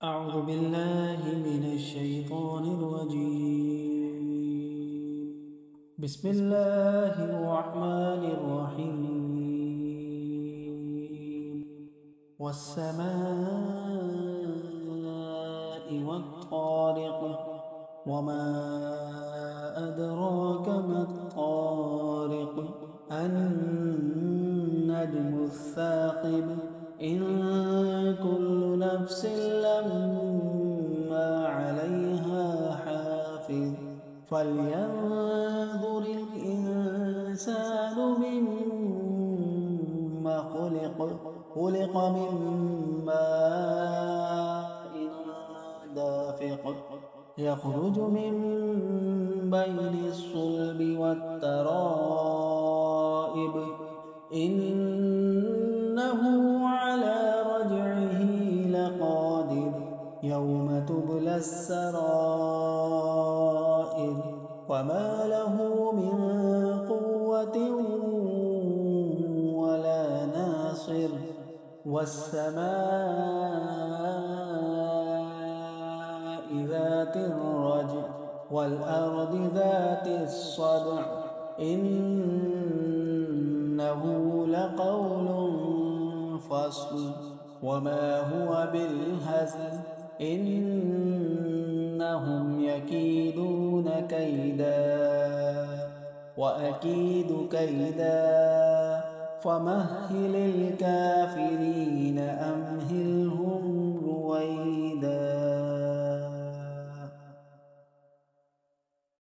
أعوذ بالله من الشيطان الرجيم. بسم الله الرحمن الرحيم. والسماء والطارق، وما أدراك ما الطارق. النجم الثاقب. إن كل نفس لما عليها حافظ. فلينظر الإنسان مما خلق. خلق من ماء دافق، يخرج من بين الصلب والترائب. إنه على رجعه لقادر. يوم تبلى السرائر، وما له من قوة ولا ناصر. والسماء ذات الرجع، والأرض ذات الصدع. إنه لقول فصل، وما هو بالهزل. إنهم يكيدون كيدا، وأكيد كيدا. فمهل الكافرين أمهلهم رويدا.